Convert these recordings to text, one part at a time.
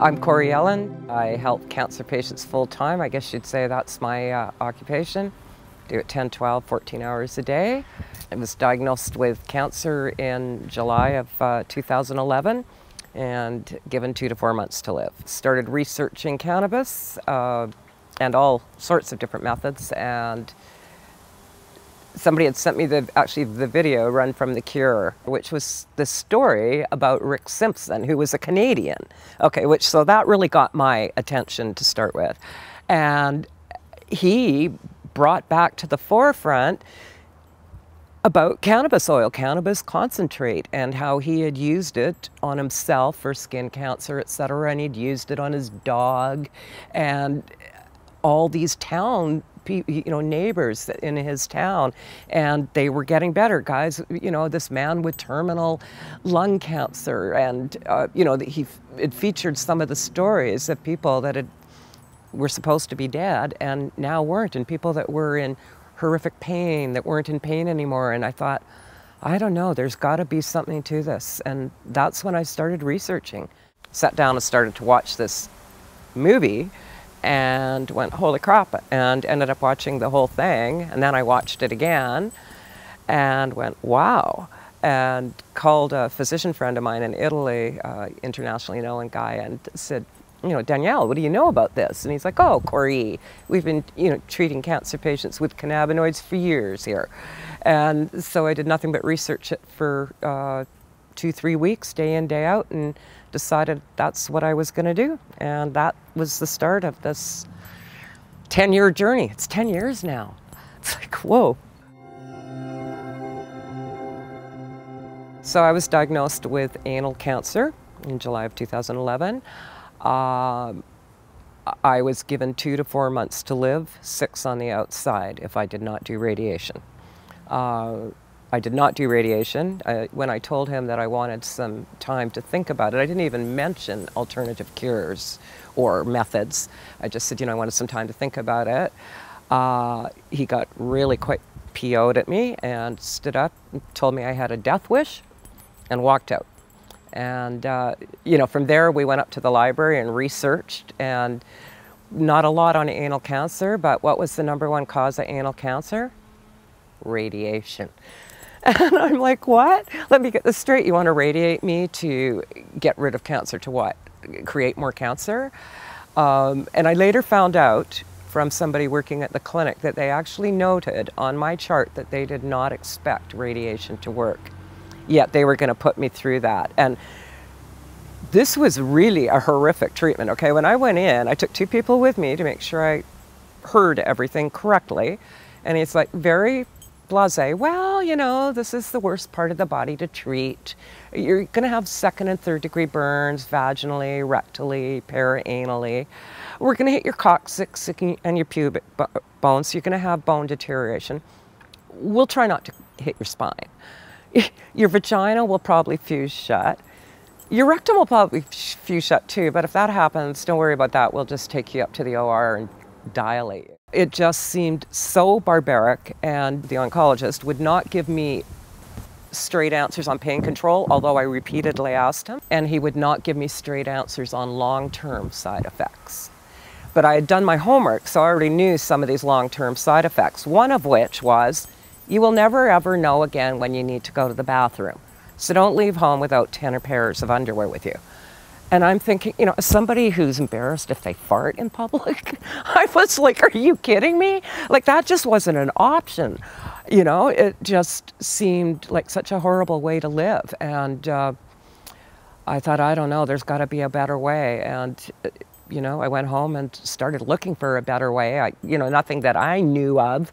I'm Corrie Yelland. I help cancer patients full-time. I guess you'd say that's my occupation. Do it 10, 12, 14 hours a day. I was diagnosed with cancer in July of 2011 and given 2 to 4 months to live. Started researching cannabis and all sorts of different methods, and somebody had sent me the video Run from the Cure, which was the story about Rick Simpson, who was a Canadian. Okay, so that really got my attention to start with. And he brought back to the forefront about cannabis oil, cannabis concentrate, and how he had used it on himself for skin cancer, etc., and he'd used it on his dog, and all these neighbors in his town, and they were getting better. Guys, this man with terminal lung cancer, and it featured some of the stories of people that were supposed to be dead and now weren't, and people that were in horrific pain that weren't in pain anymore. And I thought, I don't know, there's got to be something to this. And that's when I started researching. Sat down and started to watch this movie and went, holy crap, and ended up watching the whole thing. And then I watched it again and went, wow, and called a physician friend of mine in Italy, internationally known guy, and said, Danielle, what do you know about this? And he's like, oh, Corrie, we've been, treating cancer patients with cannabinoids for years here. And so I did nothing but research it for 2-3 weeks, day in, day out, and decided that's what I was going to do. And that was the start of this 10-year journey. It's 10 years now. It's like, whoa. So I was diagnosed with anal cancer in July of 2011. I was given 2 to 4 months to live, 6 on the outside if I did not do radiation. I did not do radiation. When I told him that I wanted some time to think about it, I didn't even mention alternative cures or methods. I just said, I wanted some time to think about it. He got really quite PO'd at me and stood up and told me I had a death wish and walked out. And, from there we went up to the library and researched, and not a lot on anal cancer, but what was the #1 cause of anal cancer? Radiation. And I'm like, what? Let me get this straight. You want to radiate me to get rid of cancer to what? Create more cancer? And I later found out from somebody working at the clinic that they actually noted on my chart that they did not expect radiation to work. Yet they were going to put me through that. And this was really a horrific treatment, okay? When I went in, I took 2 people with me to make sure I heard everything correctly. And he's like, very blasé, well, this is the worst part of the body to treat. You're going to have 2nd and 3rd degree burns vaginally, rectally, perianally. We're going to hit your coccyx and your pubic bones, so you're going to have bone deterioration. We'll try not to hit your spine. Your vagina will probably fuse shut. Your rectum will probably fuse shut too, but if that happens, don't worry about that. We'll just take you up to the OR and dilate you. It just seemed so barbaric, and the oncologist would not give me straight answers on pain control, although I repeatedly asked him, and he would not give me straight answers on long-term side effects. But I had done my homework, so I already knew some of these long-term side effects, one of which was, you will never ever know again when you need to go to the bathroom. So don't leave home without 10 pairs of underwear with you. And I'm thinking, as somebody who's embarrassed if they fart in public, I was like, are you kidding me? Like, that just wasn't an option. It just seemed like such a horrible way to live. And I thought, I don't know, there's got to be a better way. And I went home and started looking for a better way. Nothing that I knew of.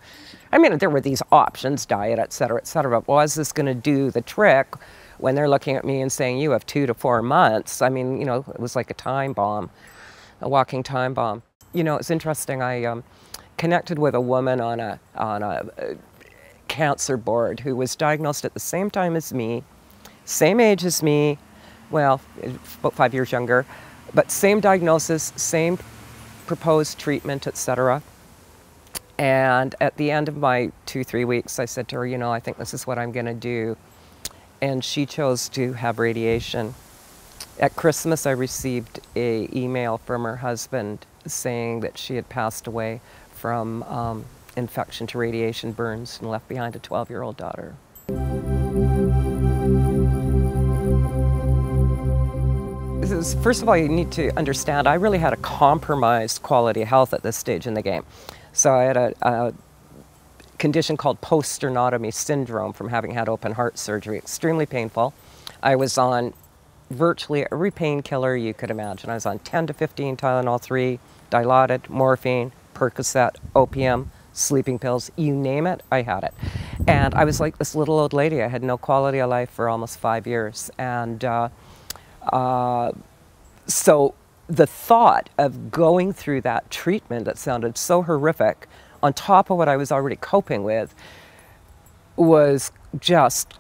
I mean, there were these options, diet, et cetera, but was this going to do the trick when they're looking at me and saying, you have 2 to 4 months? I mean, it was like a time bomb, a walking time bomb. It's interesting. I connected with a woman on a cancer board who was diagnosed at the same time as me, same age as me, well, about 5 years younger, but same diagnosis, same proposed treatment, etc. And at the end of my 2-3 weeks, I said to her, I think this is what I'm going to do. And she chose to have radiation. At Christmas, I received an email from her husband saying that she had passed away from infection to radiation burns and left behind a 12-year-old daughter. First of all, you need to understand, I really had a compromised quality of health at this stage in the game. So I had a condition called post-sternotomy syndrome from having had open heart surgery, extremely painful. I was on virtually every painkiller you could imagine. I was on 10 to 15 Tylenol 3, Dilaudid, morphine, Percocet, opium, sleeping pills, you name it, I had it. And I was like this little old lady. I had no quality of life for almost 5 years. And so the thought of going through that treatment that sounded so horrific on top of what I was already coping with was just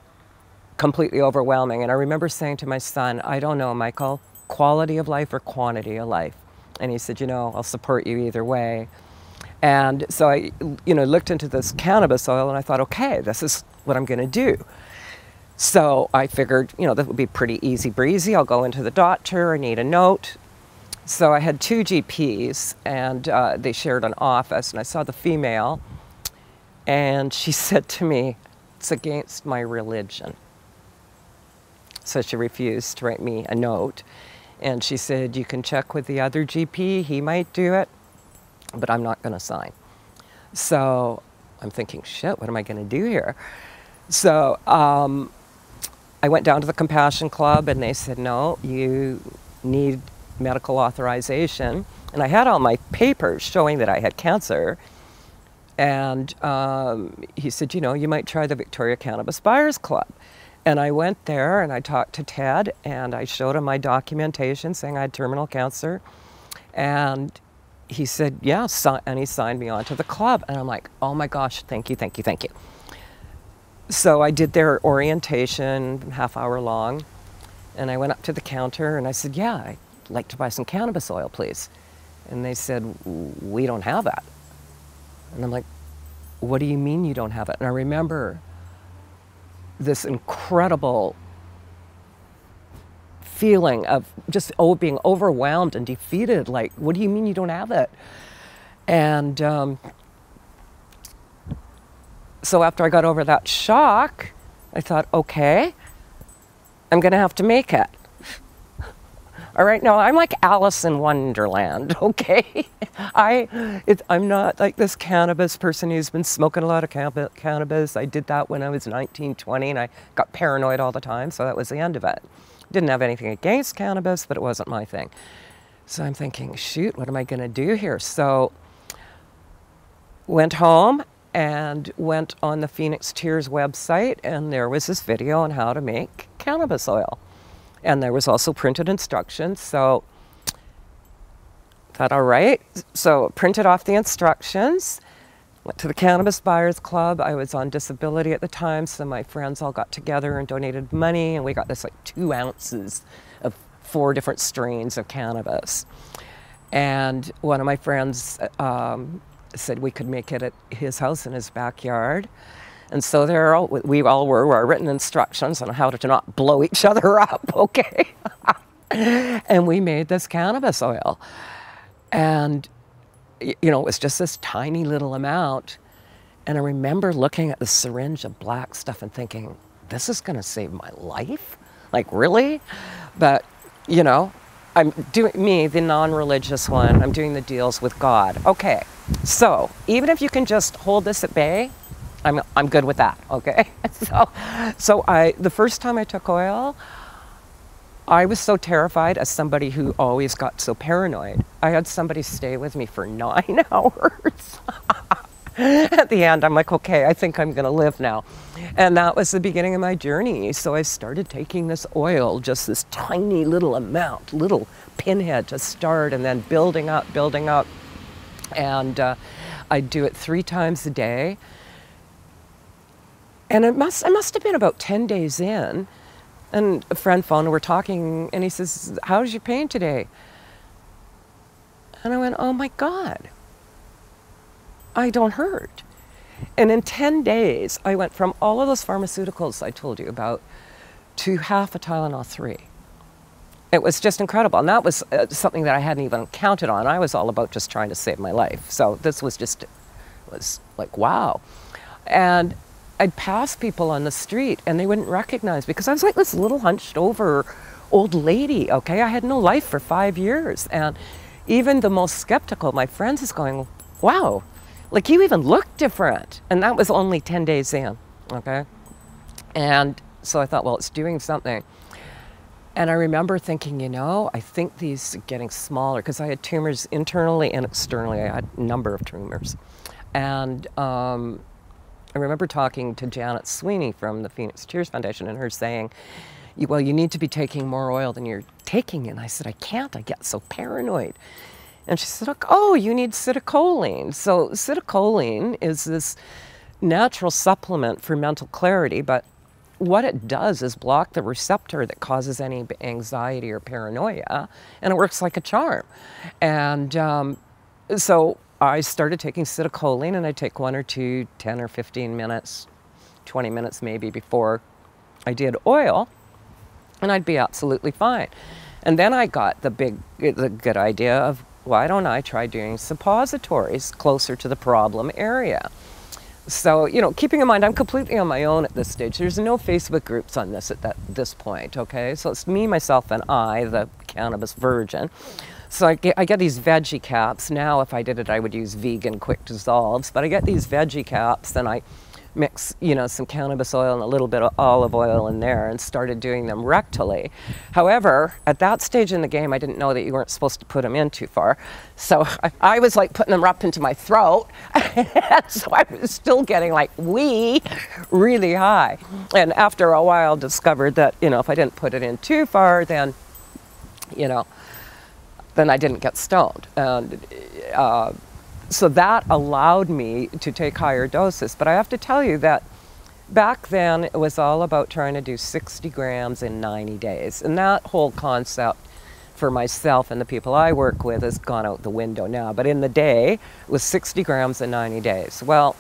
completely overwhelming. And I remember saying to my son, I don't know, Michael, quality of life or quantity of life? And he said, you know, I'll support you either way. And so I, looked into this cannabis oil and I thought, okay, this is what I'm going to do. So I figured, that would be pretty easy breezy. I'll go into the doctor, I need a note. So I had 2 GPs and they shared an office, and I saw the female and she said to me, it's against my religion. So she refused to write me a note. And she said, you can check with the other GP, he might do it, but I'm not going to sign. So I'm thinking, shit, what am I going to do here? So I went down to the Compassion Club and they said, no, you need medical authorization. And I had all my papers showing that I had cancer. And he said, you might try the Victoria Cannabis Buyers Club. And I went there and I talked to Ted and I showed him my documentation saying I had terminal cancer. And he said, yeah, and he signed me on to the club. And I'm like, oh my gosh, thank you, thank you, thank you. So I did their orientation, half-hour long, and I went up to the counter and I said, yeah, I'd like to buy some cannabis oil, please. And they said, we don't have that. And I'm like, what do you mean you don't have it? And I remember this incredible feeling of just being overwhelmed and defeated. Like, what do you mean you don't have it? And so after I got over that shock, I thought, okay, I'm going to have to make it. All right, now I'm like Alice in Wonderland, okay? I'm not like this cannabis person who's been smoking a lot of cannabis. I did that when I was 19, 20, and I got paranoid all the time, so that was the end of it. Didn't have anything against cannabis, but it wasn't my thing. So I'm thinking, shoot, what am I going to do here? So went home and went on the Phoenix Tears website, and there was this video on how to make cannabis oil. And there was also printed instructions, so I thought, all right. So printed off the instructions, went to the Cannabis Buyers Club. I was on disability at the time, so my friends all got together and donated money, and we got this like 2 ounces of 4 different strains of cannabis. And one of my friends said we could make it at his house in his backyard. And so we all were written instructions on how to not blow each other up, okay? And we made this cannabis oil. And, it was just this tiny little amount. And I remember looking at the syringe of black stuff and thinking, this is gonna save my life? Like, really? But, I'm doing the non-religious one. I'm doing the deals with God. Okay, so even if you can just hold this at bay, I'm good with that, okay? So the first time I took oil, I was so terrified as somebody who always got so paranoid. I had somebody stay with me for 9 hours. At the end, I'm like, okay, I think I'm gonna live now. And that was the beginning of my journey. So I started taking this oil, just this tiny little amount, little pinhead to start, and then building up. And I'd do it 3 times a day. And I must have been about 10 days in, and a friend phoned, and we're talking, and he says, how's your pain today? And I went, oh my God, I don't hurt. And in 10 days, I went from all of those pharmaceuticals I told you about to half a Tylenol 3. It was just incredible. And that was something that I hadn't even counted on. I was all about just trying to save my life. So this was just, it was like, wow. And I'd pass people on the street and they wouldn't recognize me because I was like this little hunched over old lady, okay? I had no life for 5 years. And even the most skeptical, my friends is going, wow, like you even look different. And that was only 10 days in, okay? And so I thought, well, it's doing something. And I remember thinking, you know, I think these are getting smaller because I had tumors internally and externally. I had a number of tumors. And I remember talking to Janet Sweeney from the Phoenix Tears Foundation and her saying, well, you need to be taking more oil than you're taking. And I said, I can't, I get so paranoid. And she said, look, oh, you need citicoline. So citicoline is this natural supplement for mental clarity, but what it does is block the receptor that causes any anxiety or paranoia, and it works like a charm. And so I started taking citicoline, and I'd take 1 or 2, 10 or 15 minutes, 20 minutes maybe before I did oil, and I'd be absolutely fine. And then I got the good idea of, why don't I try doing suppositories closer to the problem area? So, you know, keeping in mind, I'm completely on my own at this stage. There's no Facebook groups on this at this point, okay? So it's me, myself, and I, the cannabis virgin. So I get these veggie caps. Now, if I did it, I would use vegan quick dissolves. But I get these veggie caps, and I mix, you know, some cannabis oil and a little bit of olive oil in there and started doing them rectally. However, at that stage in the game, I didn't know that you weren't supposed to put them in too far. So I was like putting them up into my throat. So I was still getting like really high. And after a while discovered that, you know, if I didn't put it in too far, then, you know, then I didn't get stoned. And so that allowed me to take higher doses. But I have to tell you that back then it was all about trying to do 60 grams in 90 days. And that whole concept for myself and the people I work with has gone out the window now. But in the day, it was 60 grams in 90 days. Well,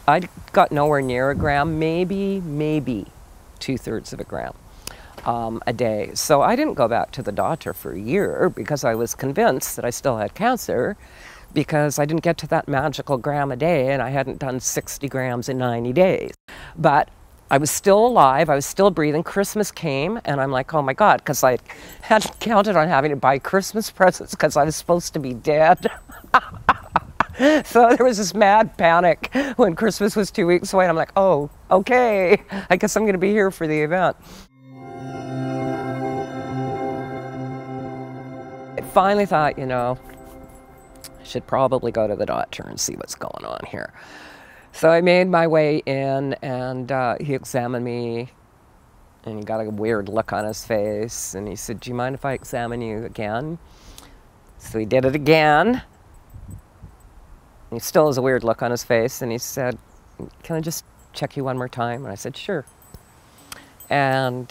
I got nowhere near a gram, maybe 2/3 of a gram a day. So I didn't go back to the doctor for a year because I was convinced that I still had cancer, because I didn't get to that magical gram a day and I hadn't done 60 grams in 90 days. But I was still alive, I was still breathing. Christmas came and I'm like, oh my God, because I hadn't counted on having to buy Christmas presents because I was supposed to be dead. So there was this mad panic when Christmas was 2 weeks away. And I'm like, oh, okay, I guess I'm gonna be here for the event. I finally thought, you know, should probably go to the doctor and see what's going on here. So I made my way in and he examined me and he got a weird look on his face and he said, do you mind if I examine you again? So he did it again. He still has a weird look on his face and he said, can I just check you one more time? And I said, sure. And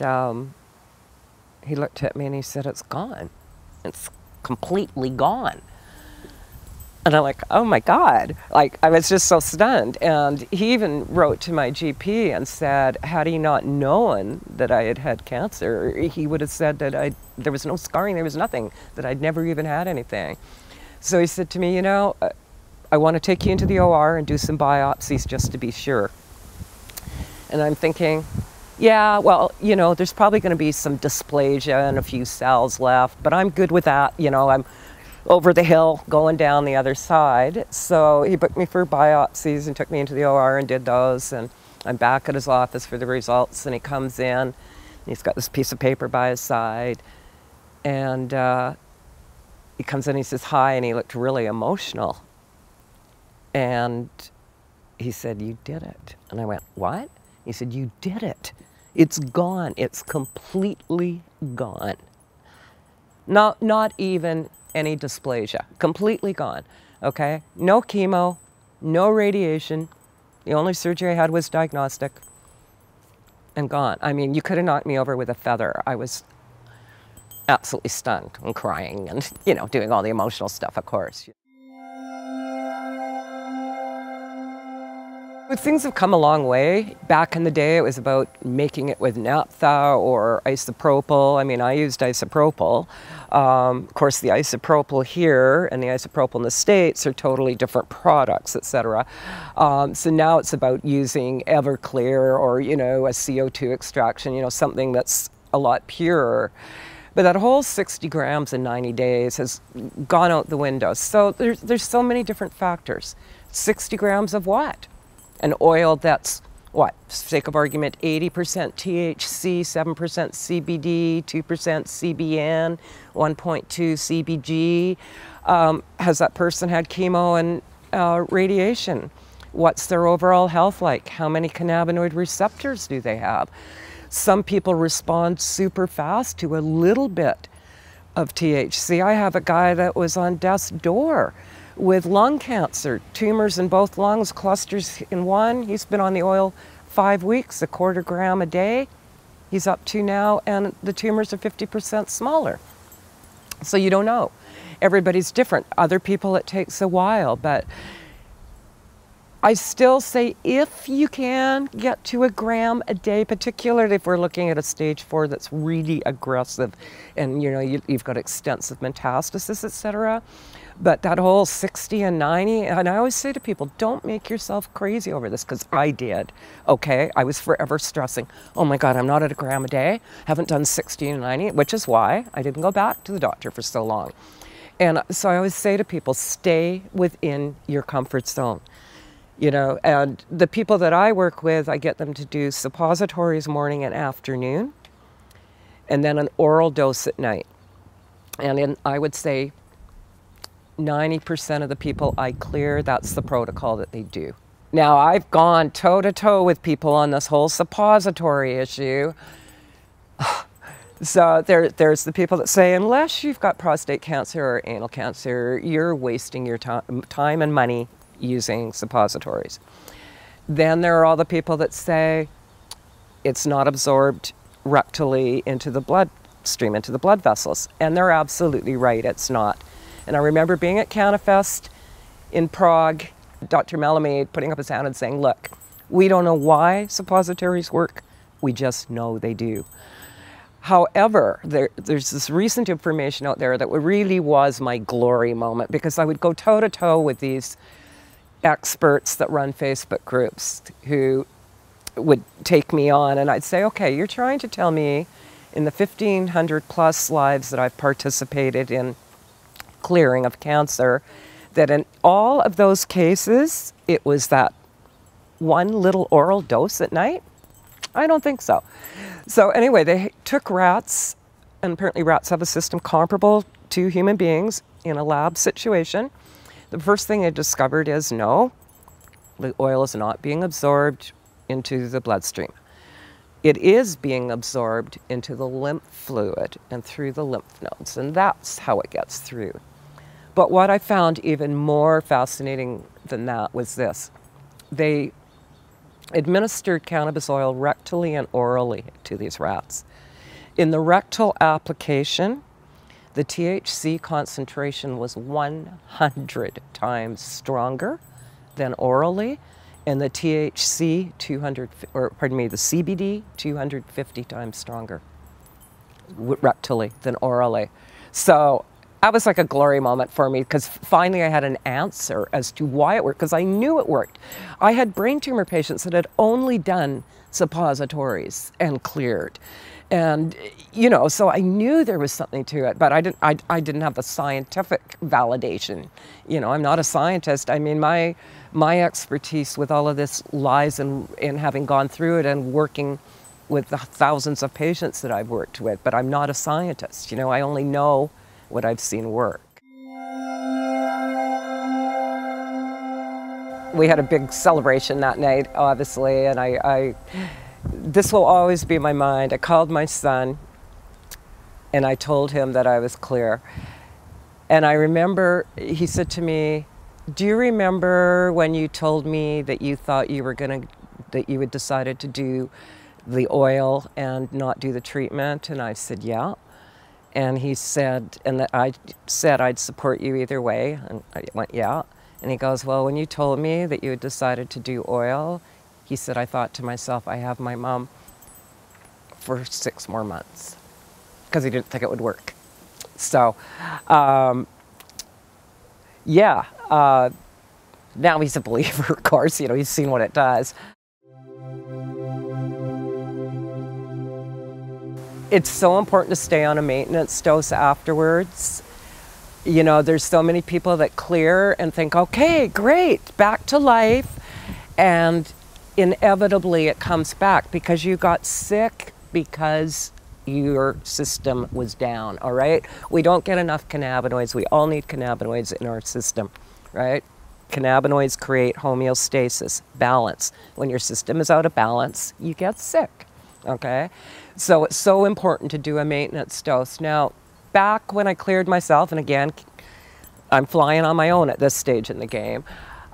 he looked at me and he said, it's gone. It's completely gone. And I'm like, oh my God, like I was just so stunned. And he even wrote to my GP and said, had he not known that I had had cancer, he would have said that there was no scarring, there was nothing, that I'd never even had anything. So he said to me, you know, I want to take you into the OR and do some biopsies just to be sure. And I'm thinking, yeah, well, you know, there's probably going to be some dysplasia and a few cells left, but I'm good with that. You know, I'm over the hill going down the other side. So he booked me for biopsies and took me into the OR and did those. And I'm back at his office for the results. And he comes in, and he's got this piece of paper by his side. And he comes in, he says, hi, and he looked really emotional. And he said, you did it. And I went, what? He said, you did it. It's gone. It's completely gone. Not even any dysplasia. Completely gone. Okay? No chemo, no radiation. The only surgery I had was diagnostic. And gone. I mean, you could have knocked me over with a feather. I was absolutely stunned and crying and, you know, doing all the emotional stuff, of course. Things have come a long way. Back in the day, it was about making it with naphtha or isopropyl. I mean, I used isopropyl. Of course, the isopropyl here and the isopropyl in the States are totally different products, etc. So now it's about using Everclear or, you know, a CO2 extraction, you know, something that's a lot purer. But that whole 60 grams in 90 days has gone out the window. So there's so many different factors. 60 grams of what? An oil that's, what, for sake of argument, 80% THC, 7% CBD, 2% CBN, 1.2 CBG. Has that person had chemo and radiation? What's their overall health like? How many cannabinoid receptors do they have? Some people respond super fast to a little bit of THC. I have a guy that was on death's door with lung cancer, tumors in both lungs, clusters in one. He's been on the oil 5 weeks, 1/4 gram a day. He's up to now, and the tumors are 50% smaller. So you don't know. Everybody's different. Other people it takes a while, but I still say if you can get to 1 gram a day, particularly if we're looking at a stage 4 that's really aggressive and you know you've got extensive metastasis, etc. But that whole 60 and 90, and I always say to people, don't make yourself crazy over this, because I did, okay? I was forever stressing, oh my God, I'm not at 1 gram a day, haven't done 60 and 90, which is why I didn't go back to the doctor for so long. And so I always say to people, stay within your comfort zone. You know, and the people that I work with, I get them to do suppositories morning and afternoon, and then an oral dose at night. And I would say 90% of the people I clear, that's the protocol that they do. Now, I've gone toe-to-toe with people on this whole suppository issue. So there's the people that say, unless you've got prostate cancer or anal cancer, you're wasting your time and money using suppositories. Then there are all the people that say it's not absorbed rectally into the bloodstream, into the blood vessels. And they're absolutely right, it's not. And I remember being at CannaFest in Prague, Dr. Malamade putting up his hand and saying, look, we don't know why suppositories work, we just know they do. However, there's this recent information out there that really was my glory moment, because I would go toe-to-toe with these experts that run Facebook groups who would take me on, and I'd say, okay, you're trying to tell me in the 1,500 plus lives that I've participated in clearing of cancer, that in all of those cases, it was that one little oral dose at night? I don't think so. So anyway, they took rats, and apparently rats have a system comparable to human beings in a lab situation. The first thing they discovered is no, the oil is not being absorbed into the bloodstream. It is being absorbed into the lymph fluid and through the lymph nodes, and that's how it gets through. But what I found even more fascinating than that was this. They administered cannabis oil rectally and orally to these rats. In the rectal application, the THC concentration was 100 times stronger than orally, and the THC the CBD 250 times stronger rectally than orally. So that was like a glory moment for me, because finally I had an answer as to why it worked, because I knew it worked. I had brain tumor patients that had only done suppositories and cleared. And, you know, so I knew there was something to it, but I didn't have the scientific validation. You know, I'm not a scientist. I mean, my expertise with all of this lies in having gone through it and working with the thousands of patients that I've worked with, but I'm not a scientist. You know, I only know what I've seen work. We had a big celebration that night, obviously, and this will always be in my mind. I called my son and I told him that I was clear. And I remember he said to me, do you remember when you told me that you thought you had decided to do the oil and not do the treatment? And I said, yeah. And he said, and that I said I'd support you either way. And I went, yeah. And he goes, well, when you told me that you had decided to do oil, he said, I thought to myself, I have my mom for 6 more months, because he didn't think it would work. So, yeah, now he's a believer, of course, you know, he's seen what it does. It's so important to stay on a maintenance dose afterwards. You know, there's so many people that clear and think, okay, great, back to life. And inevitably it comes back because you got sick because your system was down, all right? We don't get enough cannabinoids. We all need cannabinoids in our system, right? Cannabinoids create homeostasis, balance. When your system is out of balance, you get sick, okay? So it's so important to do a maintenance dose. Now, back when I cleared myself, and again, I'm flying on my own at this stage in the game,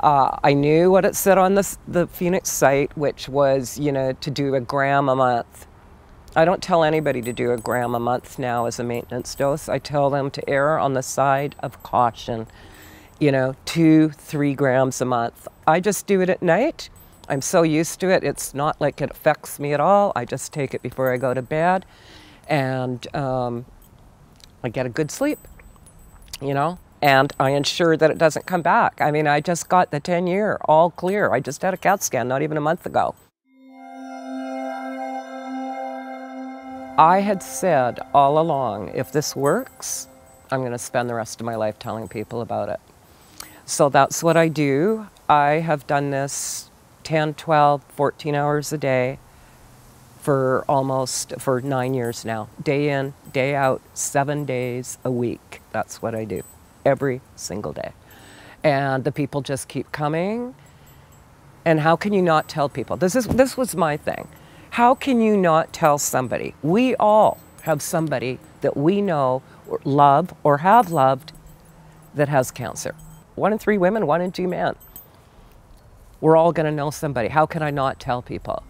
I knew what it said on the Phoenix site, which was, you know, to do 1 gram a month. I don't tell anybody to do 1 gram a month now as a maintenance dose. I tell them to err on the side of caution, you know, 2-3 grams a month. I just do it at night. I'm so used to it. It's not like it affects me at all. I just take it before I go to bed, and I get a good sleep, you know, and I ensure that it doesn't come back. I mean, I just got the 10-year all clear. I just had a CAT scan not even a month ago. I had said all along, if this works, I'm going to spend the rest of my life telling people about it. So that's what I do. I have done this 10, 12, 14 hours a day for 9 years now. Day in, day out, 7 days a week. That's what I do, every single day. And the people just keep coming. And how can you not tell people? This was my thing. How can you not tell somebody? We all have somebody that we know, or love, or have loved that has cancer. 1 in 3 women, 1 in 2 men. We're all going to know somebody. How can I not tell people?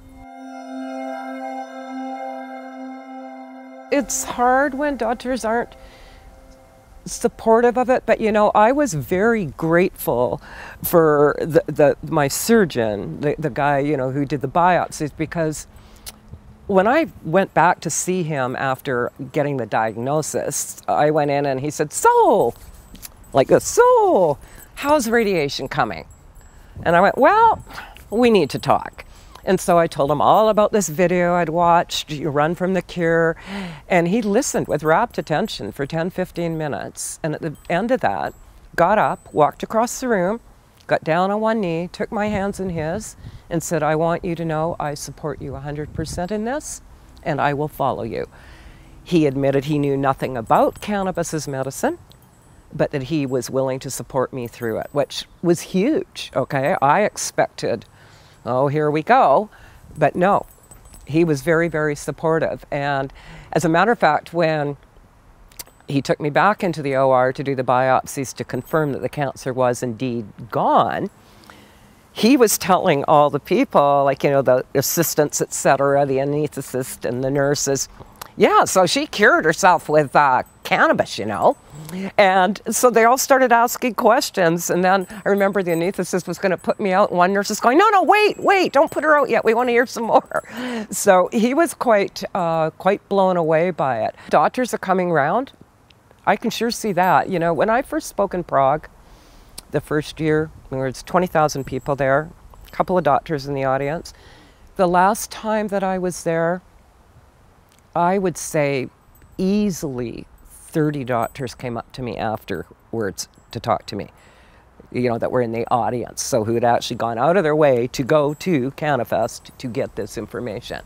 It's hard when doctors aren't supportive of it, but you know, I was very grateful for my surgeon, the guy, you know, who did the biopsies, because when I went back to see him after getting the diagnosis, I went in and he said, so, like this, so, how's radiation coming? And I went, well, we need to talk. And so I told him all about this video I'd watched, You Run from the Cure, and he listened with rapt attention for 10, 15 minutes. And at the end of that, got up, walked across the room, got down on one knee, took my hands in his, and said, I want you to know I support you 100% in this, and I will follow you. He admitted he knew nothing about cannabis as medicine, but that he was willing to support me through it, which was huge, okay? I expected, oh, here we go, but no, he was very, very supportive. And as a matter of fact, when he took me back into the OR to do the biopsies to confirm that the cancer was indeed gone, he was telling all the people, like, you know, the assistants, et cetera, the anesthetist and the nurses, yeah, so she cured herself with cannabis, you know. And so they all started asking questions. And then I remember the anesthetist was going to put me out. And one nurse was going, no, wait, don't put her out yet. We want to hear some more. So he was quite blown away by it. Doctors are coming around. I can sure see that. You know, when I first spoke in Prague, the first year, there was 20,000 people there, a couple of doctors in the audience. The last time that I was there, I would say easily 30 doctors came up to me afterwards to talk to me, you know, that were in the audience, so who had actually gone out of their way to go to CannaFest to get this information.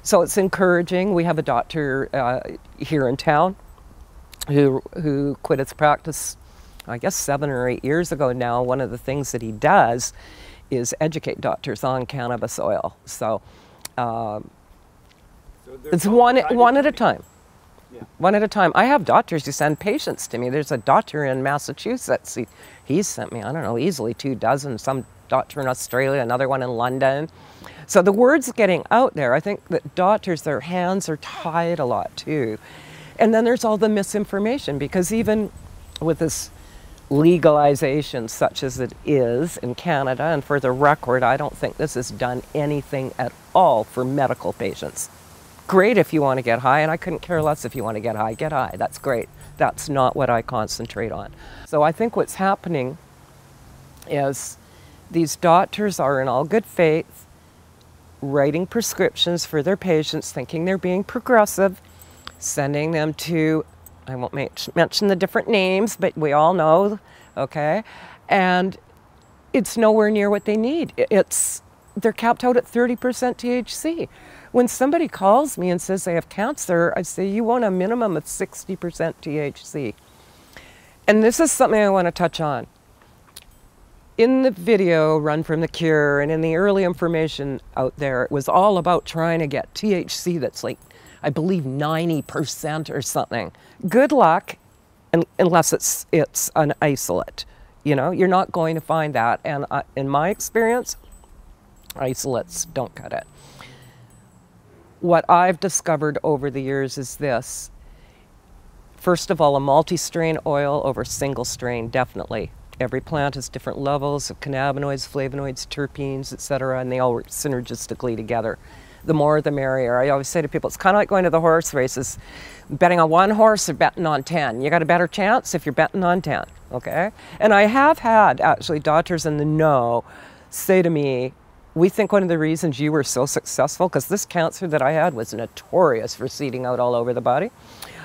So it's encouraging. We have a doctor here in town who quit his practice, I guess 7 or 8 years ago now. One of the things that he does is educate doctors on cannabis oil. So it's one at a time. Yeah. One at a time. I have doctors who send patients to me. There's a doctor in Massachusetts. He's sent me, I don't know, easily 24, some doctor in Australia, another one in London. So the word's getting out there. I think that doctors, their hands are tied a lot too. And then there's all the misinformation, because even with this legalization such as it is in Canada, and for the record, I don't think this has done anything at all for medical patients. Great if you want to get high, and I couldn't care less if you want to get high, that's great. That's not what I concentrate on. So I think what's happening is these doctors are in all good faith writing prescriptions for their patients, thinking they're being progressive, sending them to, I won't mention the different names, but we all know, okay? And it's nowhere near what they need. They're capped out at 30% THC. When somebody calls me and says they have cancer, I say, you want a minimum of 60% THC. And this is something I want to touch on. In the video, Run from the Cure, and in the early information out there, it was all about trying to get THC that's like, I believe 90% or something. Good luck, unless it's an isolate. You know, you're not going to find that. And in my experience, isolates don't cut it. What I've discovered over the years is this. First of all, a multi-strain oil over single strain, definitely. Every plant has different levels of cannabinoids, flavonoids, terpenes, etc., and they all work synergistically together. The more the merrier. I always say to people, it's kind of like going to the horse races. Betting on one horse or betting on 10. You got a better chance if you're betting on 10, okay? And I have had, actually, doctors in the know say to me, we think one of the reasons you were so successful, because this cancer that I had was notorious for seeding out all over the body,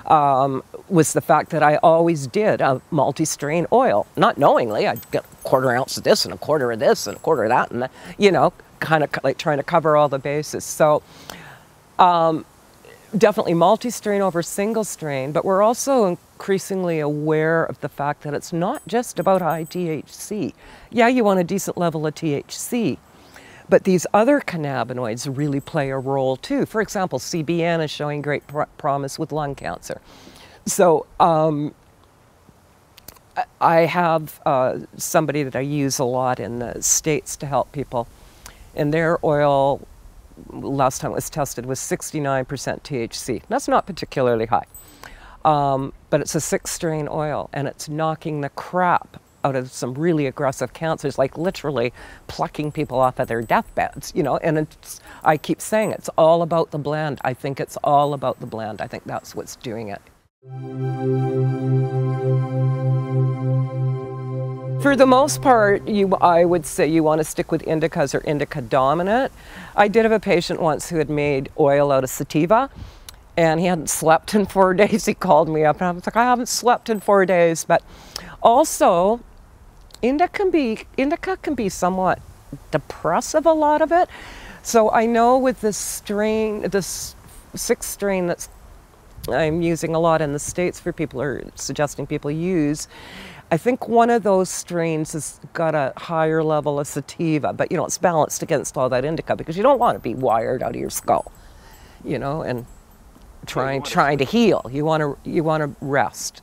was the fact that I always did a multi-strain oil. Not knowingly, I'd get a quarter ounce of this and a quarter of this and a quarter of that, and you know, kind of like trying to cover all the bases. So definitely multi-strain over single strain, but we're also increasingly aware of the fact that it's not just about high THC. Yeah, you want a decent level of THC, but these other cannabinoids really play a role too. For example, CBN is showing great promise with lung cancer. So I have somebody that I use a lot in the States to help people. And their oil, last time it was tested, was 69% THC. That's not particularly high. But it's a 6-strain oil, and it's knocking the crap out of some really aggressive cancers, like literally plucking people off of their deathbeds, you know, and I keep saying it's all about the blend. I think it's all about the blend. I think that's what's doing it. For the most part, I would say you want to stick with indicas or indica dominant. I did have a patient once who had made oil out of sativa, and he hadn't slept in 4 days. He called me up and I was like, I haven't slept in 4 days. But also, indica can be somewhat depressive, a lot of it. So I know with this strain, this 6 strain that's I'm using a lot in the States for people, or suggesting people use, I think one of those strains has got a higher level of sativa, but you know, it's balanced against all that indica because you don't want to be wired out of your skull, you know, and trying to heal. You want to rest.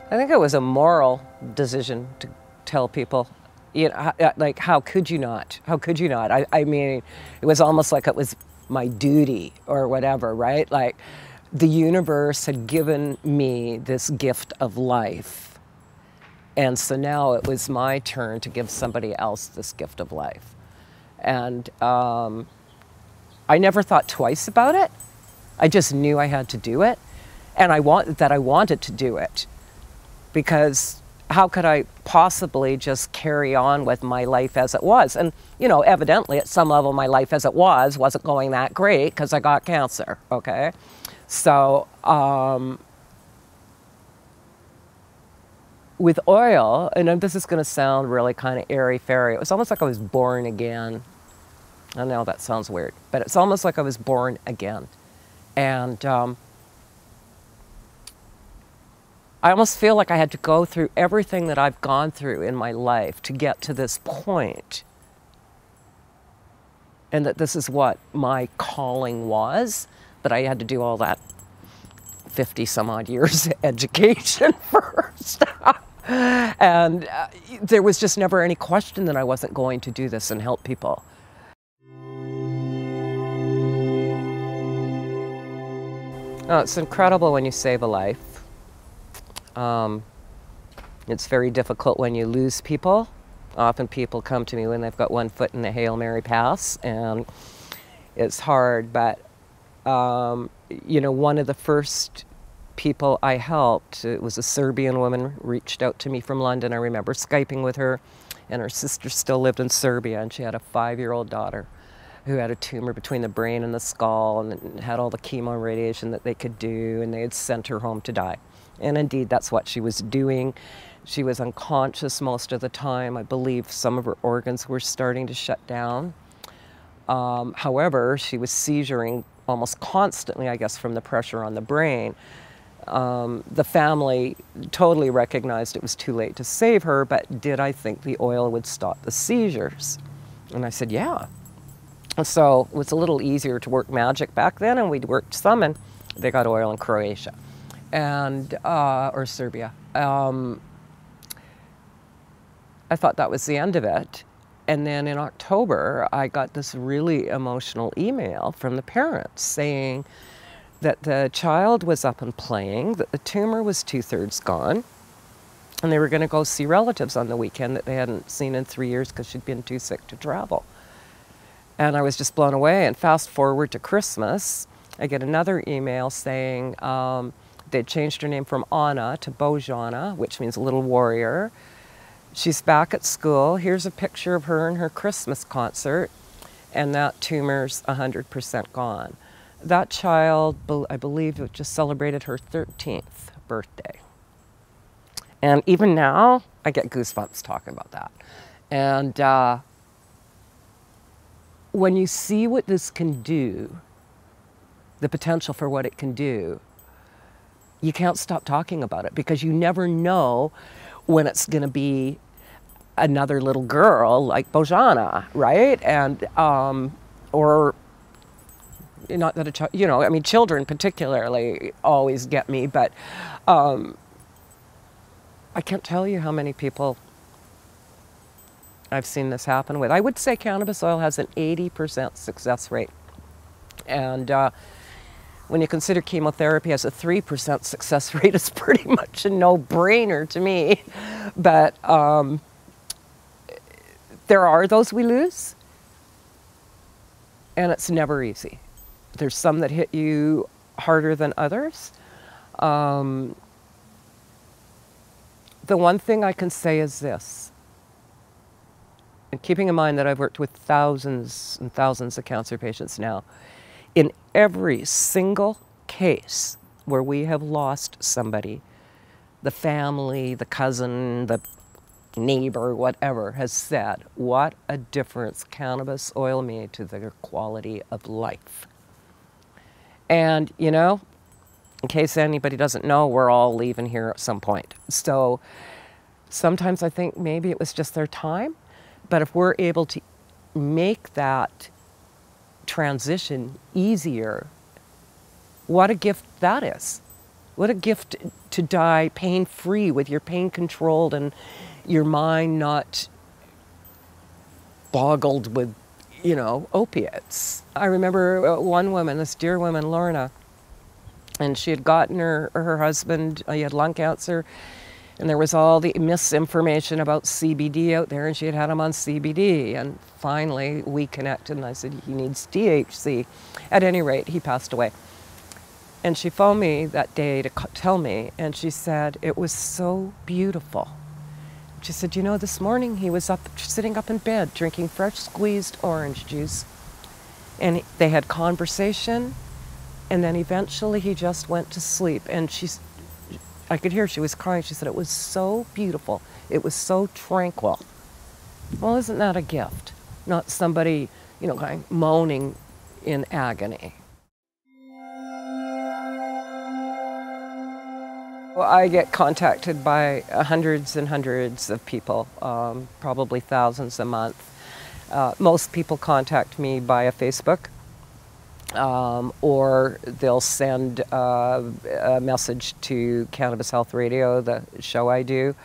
I think it was a moral decision to tell people, you know, like, how could you not? How could you not? I mean, it was almost like it was my duty or whatever, right? Like, the universe had given me this gift of life. And so now it was my turn to give somebody else this gift of life. And I never thought twice about it. I just knew I had to do it. And I wanted to do it. Because how could I possibly just carry on with my life as it was? And, you know, evidently at some level my life as it wasn't going that great because I got cancer, okay? So with oil, and this is going to sound really kind of airy-fairy, it was almost like I was born again. I know that sounds weird, but it's almost like I was born again. And I almost feel like I had to go through everything that I've gone through in my life to get to this point. And that this is what my calling was, but I had to do all that 50 some odd years education first. And there was just never any question that I wasn't going to do this and help people. Oh, it's incredible when you save a life. It's very difficult when you lose people. Often people come to me when they've got one foot in the Hail Mary pass, and it's hard, but you know, one of the first people I helped, it was a Serbian woman, reached out to me from London. I remember Skyping with her, and her sister still lived in Serbia, and she had a 5-year-old daughter who had a tumor between the brain and the skull and had all the chemo and radiation that they could do, and they had sent her home to die. And indeed, that's what she was doing. She was unconscious most of the time. I believe some of her organs were starting to shut down. However, she was seizuring almost constantly, I guess, from the pressure on the brain. The family totally recognized it was too late to save her, but did I think the oil would stop the seizures? And I said, yeah. So it was a little easier to work magic back then, and we'd worked some, and they got oil in Croatia and or Serbia. I thought that was the end of it. And then in October, I got this really emotional email from the parents saying that the child was up and playing, that the tumor was 2/3 gone, and they were going to go see relatives on the weekend that they hadn't seen in 3 years because she'd been too sick to travel. And I was just blown away. And fast forward to Christmas, I get another email saying they'd changed her name from Anna to Bojana, which means little warrior. She's back at school. Here's a picture of her in her Christmas concert, and that tumor's 100% gone. That child, I believe, just celebrated her 13th birthday. And even now, I get goosebumps talking about that. And when you see what this can do, the potential for what it can do, you can't stop talking about it, because you never know when it's going to be another little girl like Bojana, right? And or not that a child, you know, I mean, children particularly always get me, but I can't tell you how many people I've seen this happen with. I would say cannabis oil has an 80% success rate, and when you consider chemotherapy has a 3% success rate, it's pretty much a no-brainer to me. But there are those we lose, and it's never easy. There's some that hit you harder than others. The one thing I can say is this, and keeping in mind that I've worked with thousands and thousands of cancer patients now, in every single case where we have lost somebody, the family, the cousin, the neighbor, whatever, has said what a difference cannabis oil made to their quality of life. And, you know, in case anybody doesn't know, we're all leaving here at some point. So sometimes I think maybe it was just their time, but if we're able to make that transition easier, what a gift that is. What a gift to die pain-free, with your pain controlled and your mind not boggled with, you know, opiates. I remember one woman, this dear woman, Lorna, and she had gotten her husband, he had lung cancer, and there was all the misinformation about CBD out there, and she had had him on CBD, and finally we connected, and I said, he needs THC. At any rate, he passed away. And she phoned me that day to tell me, and she said, it was so beautiful. She said, you know, this morning he was sitting up in bed drinking fresh squeezed orange juice, and they had conversation, and then eventually he just went to sleep. And I could hear she was crying. She said, it was so beautiful. It was so tranquil. Well, isn't that a gift? Not somebody, you know, kind of moaning in agony. Well, I get contacted by hundreds and hundreds of people, probably thousands a month. Most people contact me via Facebook, or they'll send a message to Cannabis Health Radio, the show I do.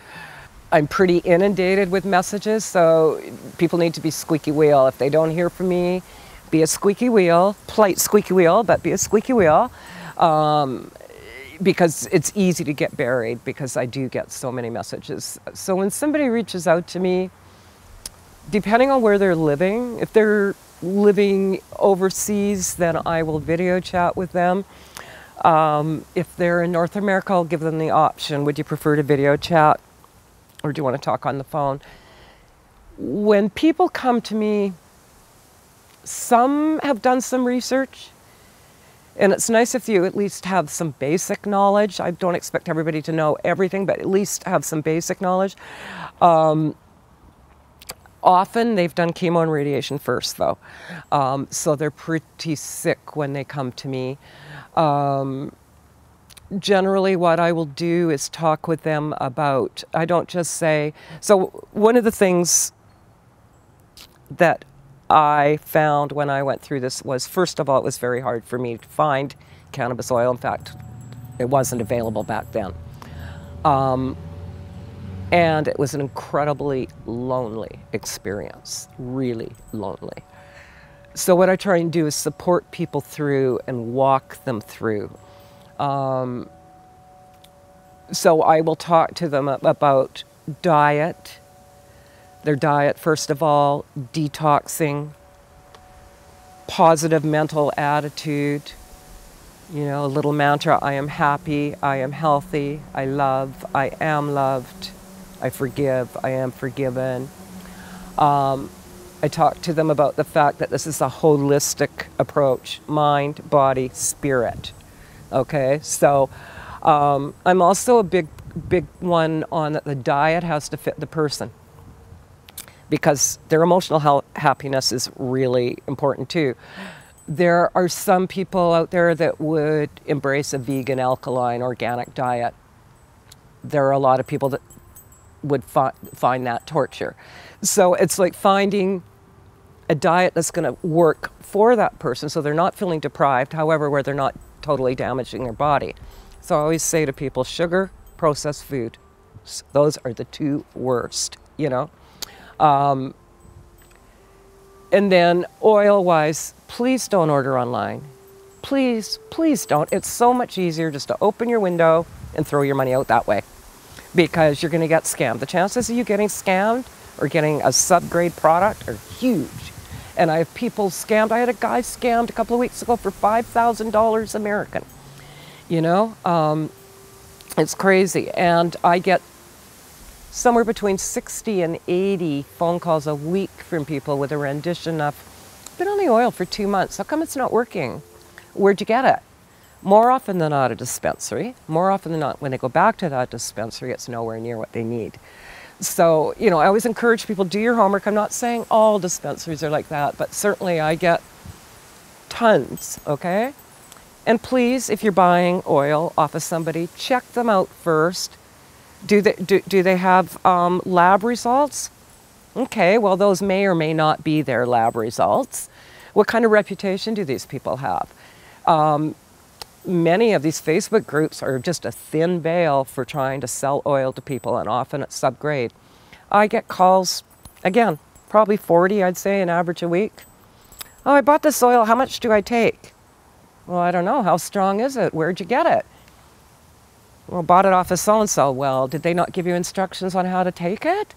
I'm pretty inundated with messages, so people need to be squeaky wheel. If they don't hear from me, be a squeaky wheel, polite squeaky wheel, but be a squeaky wheel. because it's easy to get buried, because I do get so many messages. So when somebody reaches out to me, depending on where they're living, if they're living overseas, then I will video chat with them. If they're in North America, I'll give them the option. Would you prefer to video chat, or do you want to talk on the phone? When people come to me, some have done some research, and it's nice if you at least have some basic knowledge. I don't expect everybody to know everything, but at least have some basic knowledge. Often they've done chemo and radiation first, though. So they're pretty sick when they come to me. Generally, what I will do is talk with them about, I don't just say, so one of the things that I found when I went through this was, first of all, it was very hard for me to find cannabis oil. In fact, it wasn't available back then. And it was an incredibly lonely experience, really lonely. So what I try and do is support people through and walk them through. So I will talk to them about diet, their diet, first of all, detoxing, positive mental attitude, you know, a little mantra: I am happy, I am healthy, I love, I am loved, I forgive, I am forgiven. I talk to them about the fact that this is a holistic approach: mind, body, spirit. Okay, so I'm also a big one on that the diet has to fit the person, because their emotional happiness is really important too. There are some people out there that would embrace a vegan, alkaline, organic diet. There are a lot of people that would find that torture. So it's like finding a diet that's going to work for that person so they're not feeling deprived, however, where they're not totally damaging their body. So I always say to people, sugar, processed food, those are the two worst, you know. And then oil-wise, please don't order online. Please, please don't. It's so much easier just to open your window and throw your money out that way, because you're going to get scammed. The chances of you getting scammed or getting a sub-grade product are huge. And I have people scammed. I had a guy scammed a couple of weeks ago for $5,000 American. You know, it's crazy. And I get somewhere between 60 and 80 phone calls a week from people with a rendition of, been on the oil for 2 months. How come it's not working? Where'd you get it? More often than not, a dispensary. More often than not, when they go back to that dispensary, it's nowhere near what they need. So, you know, I always encourage people, do your homework. I'm not saying all dispensaries are like that, but certainly I get tons, okay? And please, if you're buying oil off of somebody, check them out first. Do they have lab results? Okay, well, those may or may not be their lab results. What kind of reputation do these people have? Many of these Facebook groups are just a thin veil for trying to sell oil to people, and often it's subgrade. I get calls, again, probably 40, I'd say, an average a week. Oh, I bought this oil, how much do I take? Well, I don't know, how strong is it? Where'd you get it? Well, bought it off of so-and-so. Well, did they not give you instructions on how to take it?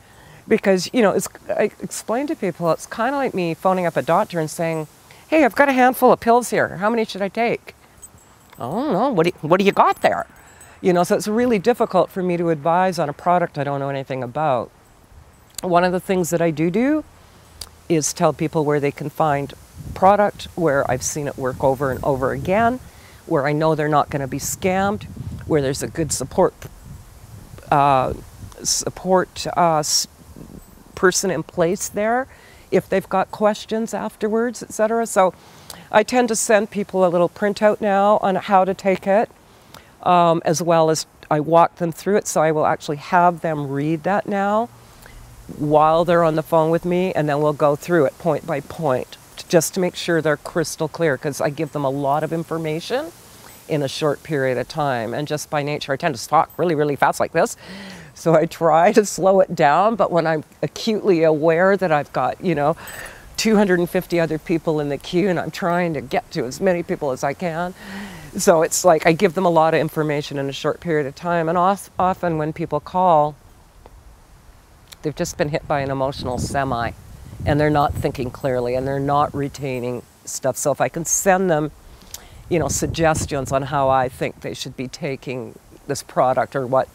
Because, you know, I explain to people, it's kind of like me phoning up a doctor and saying, hey, I've got a handful of pills here. How many should I take? I don't know. What do you got there? You know, so it's really difficult for me to advise on a product I don't know anything about. One of the things that I do is tell people where they can find product, where I've seen it work over and over again, where I know they're not going to be scammed, where there's a good support person in place there if they've got questions afterwards, etc. So I tend to send people a little printout now on how to take it, as well as I walk them through it. So I will actually have them read that now while they're on the phone with me, and then we'll go through it point by point just to make sure they're crystal clear, because I give them a lot of information in a short period of time. And just by nature, I tend to talk really, really fast like this. So I try to slow it down, but when I'm acutely aware that I've got, you know, 250 other people in the queue and I'm trying to get to as many people as I can, So it's like I give them a lot of information in a short period of time, and often when people call, they've just been hit by an emotional semi, and they're not thinking clearly, and they're not retaining stuff. So if I can send them, you know, suggestions on how I think they should be taking this product, or what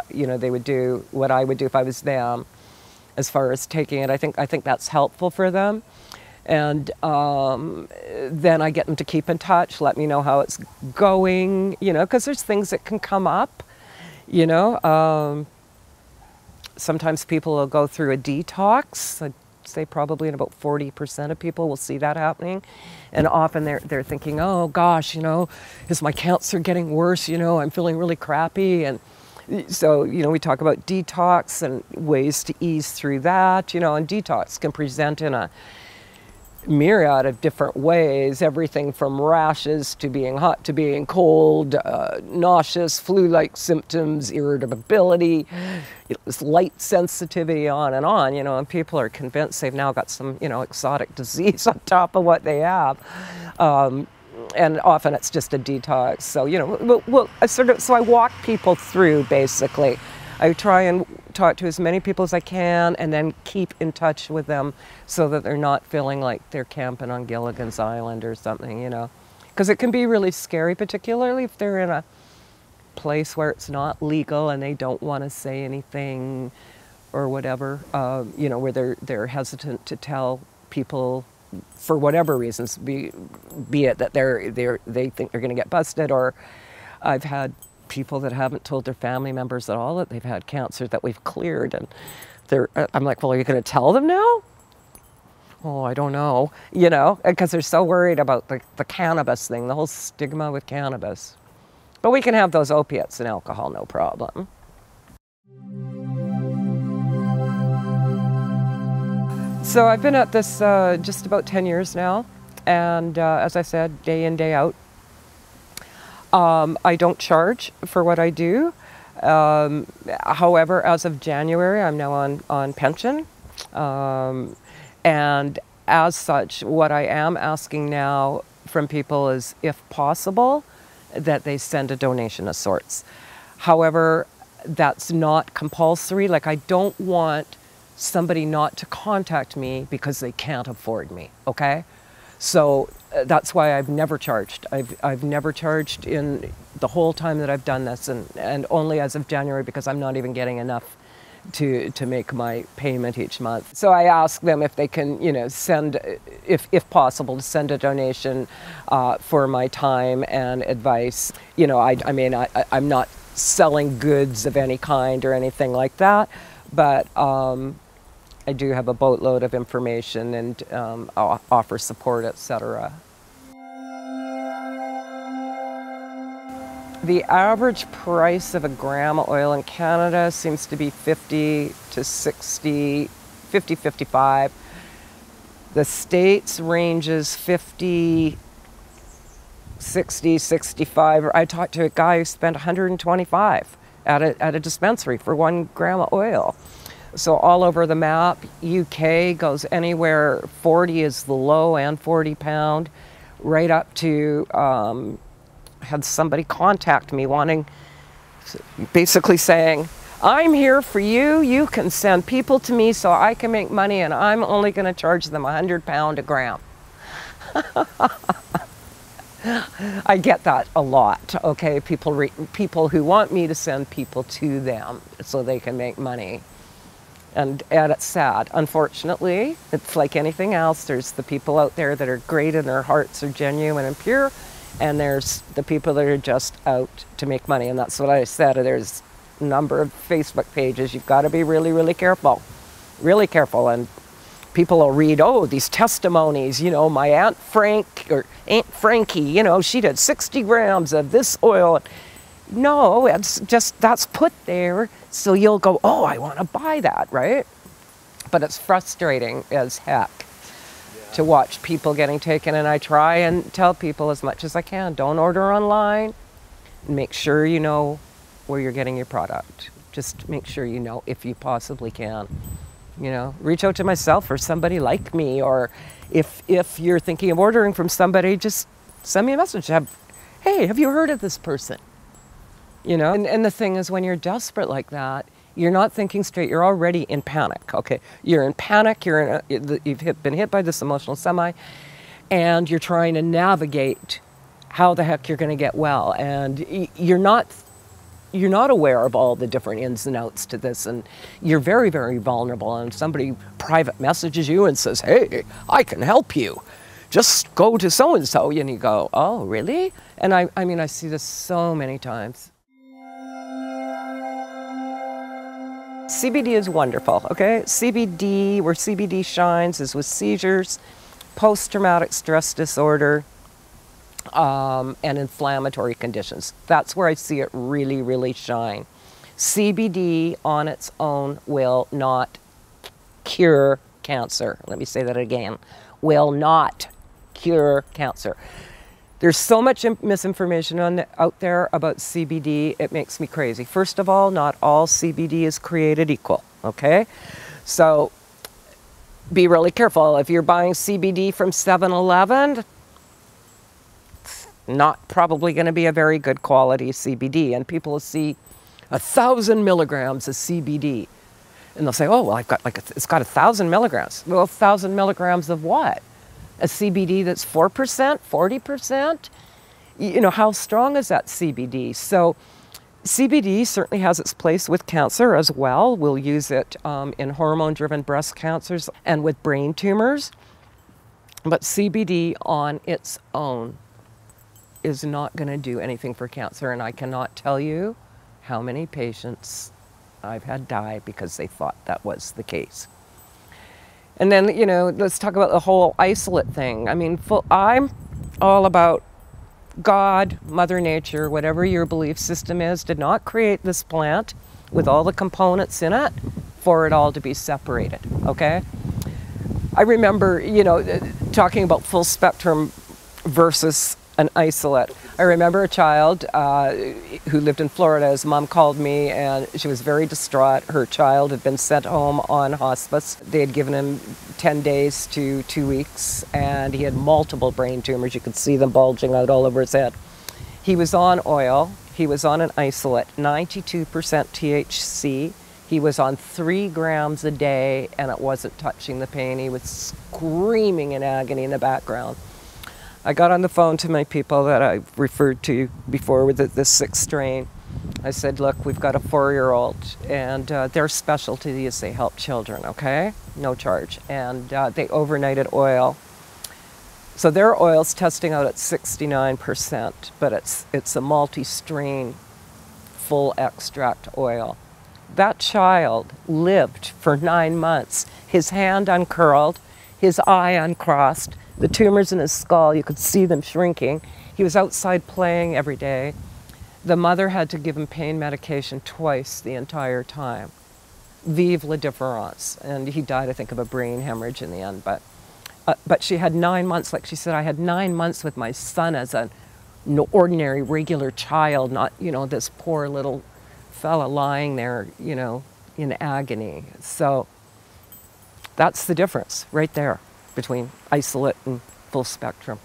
you know, they would do, what I would do if I was them, as far as taking it, I think that's helpful for them. And then I get them to keep in touch, let me know how it's going, you know, because there's things that can come up, you know. Sometimes people will go through a detox. I'd say probably in about 40% of people will see that happening. And often they're thinking, oh gosh, you know, is my cancer getting worse? You know, I'm feeling really crappy. And so, you know, we talk about detox and ways to ease through that, you know, and detox can present in a myriad of different ways, everything from rashes to being hot to being cold, nauseous, flu-like symptoms, irritability, you know, this light sensitivity, on, you know, and people are convinced they've now got some, you know, exotic disease on top of what they have. And often it's just a detox. So, you know, so I walk people through, basically. I try and talk to as many people as I can, and then keep in touch with them so that they're not feeling like they're camping on Gilligan's Island or something, you know. Because it can be really scary, particularly if they're in a place where it's not legal and they don't want to say anything or whatever, you know, where they're hesitant to tell people for whatever reasons, be it that they think they're going to get busted, or I've had people that haven't told their family members at all that they've had cancer that we've cleared, and I'm like, well, are you going to tell them now? Oh, I don't know, you know, because they're so worried about the cannabis thing, the whole stigma with cannabis. But we can have those opiates and alcohol, no problem. So I've been at this just about 10 years now, and as I said, day in, day out. I don't charge for what I do. However, as of January, I'm now on pension. And as such, what I am asking now from people is, if possible, that they send a donation of sorts. However, that's not compulsory. Like, I don't want somebody not to contact me because they can't afford me, okay? So that's why I've never charged. I've never charged in the whole time that I've done this, and only as of January, because I'm not even getting enough to make my payment each month. So I ask them if they can, you know, send, if possible, to send a donation for my time and advice. You know, I mean, I'm not selling goods of any kind or anything like that, but I do have a boatload of information and offer support, etc. The average price of a gram of oil in Canada seems to be 50 to 60, 50, 55. The States ranges 50, 60, 65. I talked to a guy who spent 125 at a dispensary for 1 gram of oil. So all over the map. UK goes anywhere, 40 is the low and 40 pound, right up to, had somebody contact me basically saying, I'm here for you, you can send people to me so I can make money, and I'm only going to charge them £100 a gram. I get that a lot, okay? People who want me to send people to them so they can make money. And it's sad. Unfortunately, it's like anything else. There's the people out there that are great and their hearts are genuine and pure, and there's the people that are just out to make money. And that's what I said. There's a number of Facebook pages. You've got to be really, really careful. Really careful. And people will read, oh, these testimonies, you know, my Aunt Frankie, you know, she did 60 grams of this oil. No, it's just, that's put there so you'll go, oh, I want to buy that, right? But it's frustrating as heck to watch people getting taken, and I try and tell people as much as I can, don't order online. Make sure you know where you're getting your product. Just make sure you know if you possibly can. You know, reach out to myself or somebody like me, or if you're thinking of ordering from somebody, just send me a message. hey, have you heard of this person? You know, and the thing is, when you're desperate like that, you're not thinking straight. You're already in panic, okay? You're in panic. You've been hit by this emotional semi, and you're trying to navigate how the heck you're going to get well. And you're not aware of all the different ins and outs to this, and you're very, very vulnerable. And somebody private messages you and says, hey, I can help you. Just go to so-and-so. And you go, oh, really? And I mean, I see this so many times. CBD is wonderful, okay? CBD, where CBD shines is with seizures, post-traumatic stress disorder, and inflammatory conditions. That's where I see it really, really shine. CBD on its own will not cure cancer. Let me say that again. Will not cure cancer. There's so much misinformation out there about CBD, it makes me crazy. First of all, not all CBD is created equal, okay? So be really careful. If you're buying CBD from 7-Eleven, not probably going to be a very good quality CBD. And people will see 1,000 milligrams of CBD. And they'll say, oh, well, it's got 1,000 milligrams. Well, 1,000 milligrams of what? A CBD that's 4%, 40%? You know, how strong is that CBD? So CBD certainly has its place with cancer as well. We'll use it in hormone-driven breast cancers and with brain tumors. But CBD on its own is not going to do anything for cancer. And I cannot tell you how many patients I've had die because they thought that was the case. And then, you know, let's talk about the whole isolate thing. I mean, I'm all about God, Mother Nature, whatever your belief system is, did not create this plant with all the components in it for it all to be separated, okay? I remember, you know, talking about full spectrum versus an isolate. I remember a child who lived in Florida. His mom called me and she was very distraught. Her child had been sent home on hospice. They had given him 10 days to 2 weeks, and he had multiple brain tumors. You could see them bulging out all over his head. He was on oil. He was on an isolate, 92% THC. He was on 3 grams a day, and it wasn't touching the pain. He was screaming in agony in the background. I got on the phone to my people that I referred to before with this 6th strain. I said, look, we've got a 4-year-old, and their specialty is they help children, okay? No charge. And they overnighted oil. So their oil's testing out at 69%, but it's a multi-strain full extract oil. That child lived for 9 months. His hand uncurled, his eye uncrossed, the tumors in his skull, you could see them shrinking. He was outside playing every day. The mother had to give him pain medication twice the entire time. Vive la différence. And he died, I think, of a brain hemorrhage in the end. But she had 9 months, like she said, I had 9 months with my son as an ordinary, regular child, not, you know, this poor little fella lying there, you know, in agony. So that's the difference right there between isolate and full spectrum.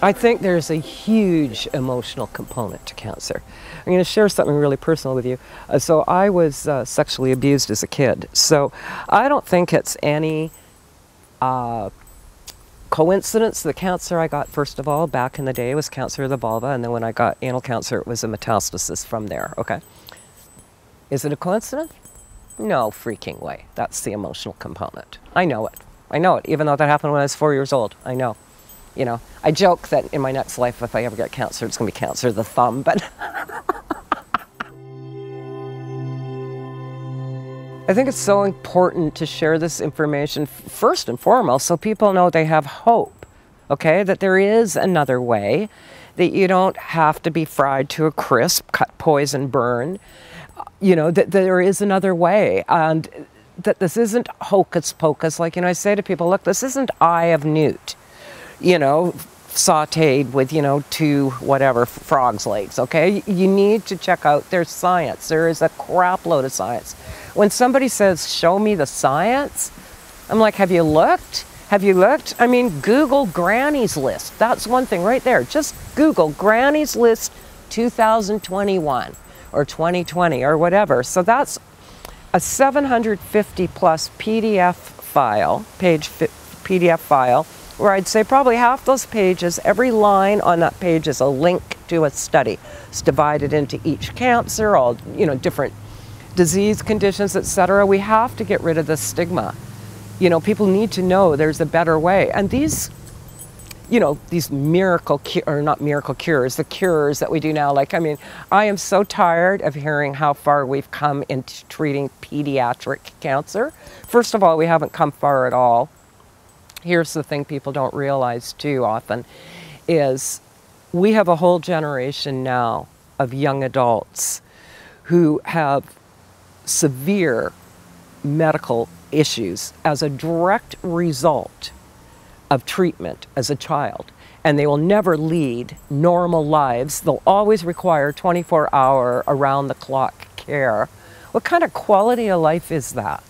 I think there's a huge emotional component to cancer. I'm going to share something really personal with you. So I was sexually abused as a kid. So I don't think it's any coincidence. The cancer I got, first of all, back in the day was cancer of the vulva, and then when I got anal cancer, it was a metastasis from there, okay? Is it a coincidence? No freaking way. That's the emotional component. I know it. I know it, even though that happened when I was 4 years old. I know. You know, I joke that in my next life, if I ever get cancer, it's going to be cancer of the thumb, but I think it's so important to share this information first and foremost so people know they have hope, okay? That there is another way, that you don't have to be fried to a crisp, cut, poison, burn. You know, that there is another way, and that this isn't hocus pocus. Like, you know, I say to people, look, this isn't eye of newt, you know, sauteed with, you know, 2 whatever frog's legs, okay? You need to check out their science. There is a crap load of science. When somebody says, show me the science, I'm like, have you looked? Have you looked? I mean, Google Granny's List. That's one thing right there. Just Google Granny's List 2021 or 2020 or whatever. So that's a 750 plus PDF file, PDF file, where I'd say probably half those pages, every line on that page is a link to a study. It's divided into each cancer, all, you know, different disease conditions, etc. We have to get rid of the stigma. You know, people need to know there's a better way. And these, you know, these miracle or not miracle cures, the cures that we do now, like, I mean, I am so tired of hearing how far we've come into treating pediatric cancer. First of all, we haven't come far at all. Here's the thing people don't realize too often is we have a whole generation now of young adults who have severe medical issues as a direct result of treatment as a child, and they will never lead normal lives. They'll always require 24-hour around-the-clock care. What kind of quality of life is that?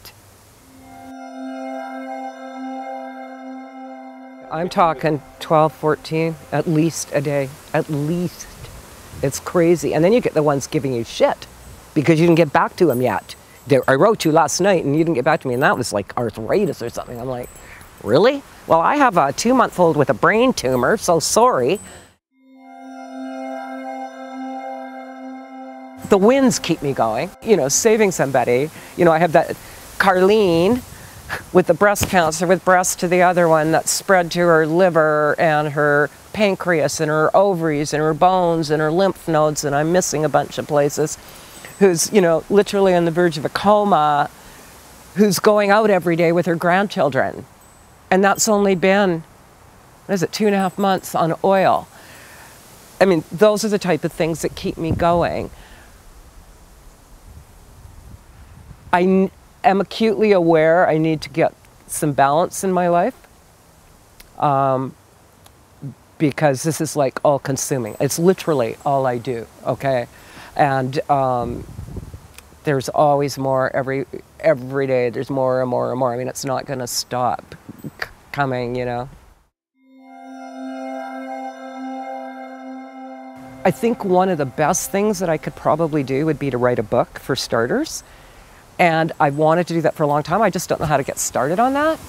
I'm talking 12, 14, at least a day, at least. It's crazy. And then you get the ones giving you shit because you didn't get back to them yet. I wrote you last night and you didn't get back to me, and that was like arthritis or something. I'm like, really? Well, I have a 2-month-old with a brain tumor, so sorry. The wins keep me going, you know, saving somebody. You know, I have that Carlene with the breast cancer, with breast to the other one that spread to her liver and her pancreas and her ovaries and her bones and her lymph nodes, and I'm missing a bunch of places, who's, you know, literally on the verge of a coma, who's going out every day with her grandchildren. And that's only been, what is it, 2.5 months on oil. I mean, those are the type of things that keep me going. I am acutely aware I need to get some balance in my life because this is like all consuming. It's literally all I do, okay? And there's always more every day. There's more and more and more. I mean, it's not going to stop coming, you know. I think one of the best things that I could probably do would be to write a book, for starters. And I wanted to do that for a long time. I just don't know how to get started on that.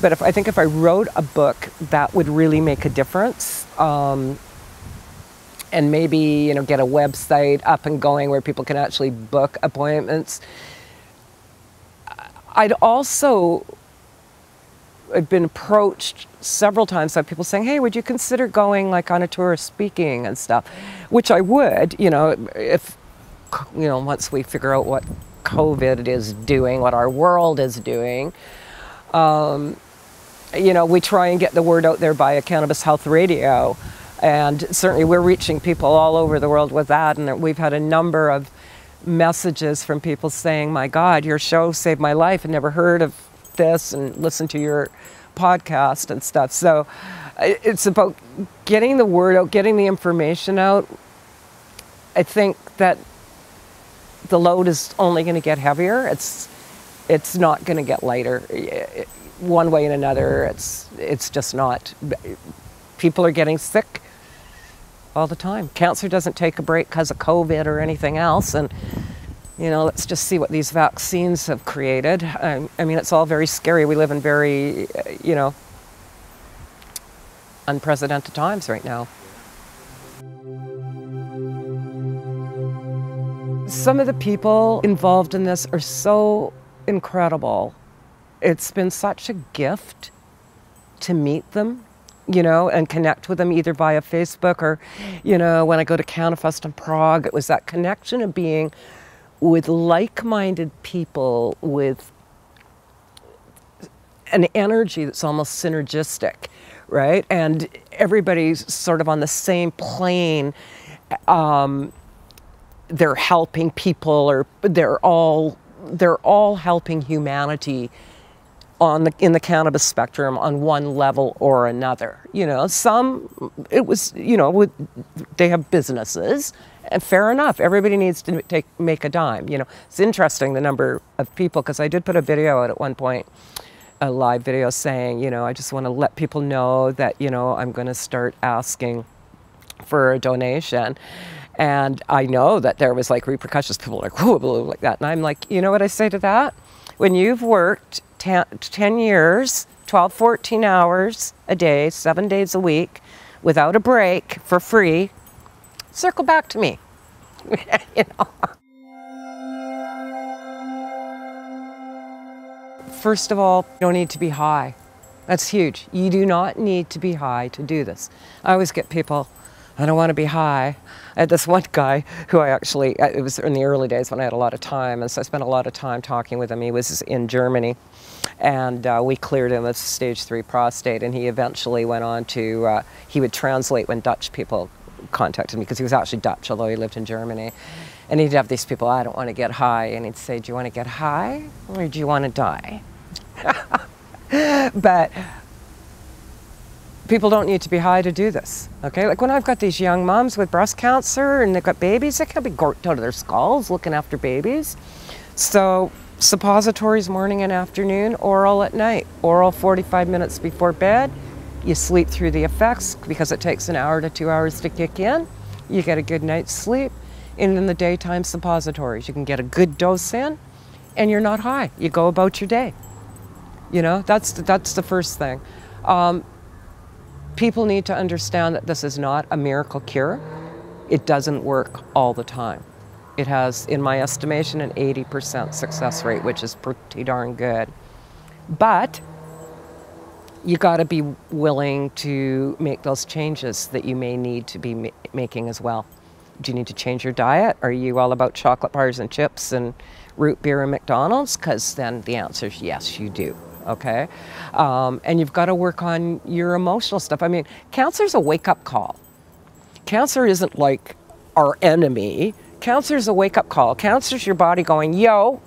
But I think if I wrote a book, that would really make a difference. And maybe, you know, get a website up and going where people can actually book appointments. I'd also, I've been approached several times by people saying, hey, would you consider going like on a tour of speaking and stuff? Which I would, you know, if, you know, once we figure out what COVID is doing, what our world is doing. You know, we try and get the word out there via Cannabis Health Radio. And certainly we're reaching people all over the world with that. And we've had a number of messages from people saying, my God, your show saved my life. I never heard of this and listened to your podcast and stuff. So it's about getting the word out, getting the information out. I think that the load is only going to get heavier. It's not going to get lighter one way and another. It's just not. People are getting sick all the time. Cancer doesn't take a break because of COVID or anything else. And, you know, let's just see what these vaccines have created. I mean, it's all very scary. We live in very, you know, unprecedented times right now. Some of the people involved in this are so incredible. It's been such a gift to meet them, you know, and connect with them either via Facebook or, you know, when I go to CannaFest in Prague, it was that connection of being with like-minded people with an energy that's almost synergistic, right? And everybody's sort of on the same plane. They're helping people, or they're all helping humanity in the cannabis spectrum on one level or another. You know, some, it was, you know, they have businesses, and fair enough, everybody needs to make a dime. You know, it's interesting the number of people, because I did put a video out at one point a live video saying, you know, I just want to let people know that, you know, I'm going to start asking for a donation. And I know that there was like repercussions. People were like, whoa, like that. And I'm like, you know what I say to that? When you've worked 10 years, 12, 14 hours a day, 7 days a week, without a break, for free, circle back to me. You know? First of all, you don't need to be high. That's huge. You do not need to be high to do this. I always get people, I don't want to be high. I had this one guy who I actually, it was in the early days when I had a lot of time, and so I spent a lot of time talking with him. He was in Germany, and we cleared him with stage 3 prostate, and he eventually went on to, he would translate when Dutch people contacted me, because he was actually Dutch, although he lived in Germany. And he'd have these people, I don't want to get high, and he'd say, do you want to get high, or do you want to die? But people don't need to be high to do this, okay? Like when I've got these young moms with breast cancer and they've got babies, they can't be gorked out of their skulls looking after babies. So suppositories morning and afternoon, oral at night. Oral 45 minutes before bed. You sleep through the effects because it takes an hour to 2 hours to kick in. You get a good night's sleep. And in the daytime, suppositories. You can get a good dose in and you're not high. You go about your day. You know, that's the first thing. People need to understand that this is not a miracle cure. It doesn't work all the time. It has, in my estimation, an 80% success rate, which is pretty darn good. But you got to be willing to make those changes that you may need to be making as well. Do you need to change your diet? Are you all about chocolate bars and chips and root beer and McDonald's? Because then the answer is yes, you do. Okay? And you've got to work on your emotional stuff. I mean, cancer's a wake-up call. Cancer isn't like our enemy. Cancer's a wake-up call. Cancer's your body going, yo,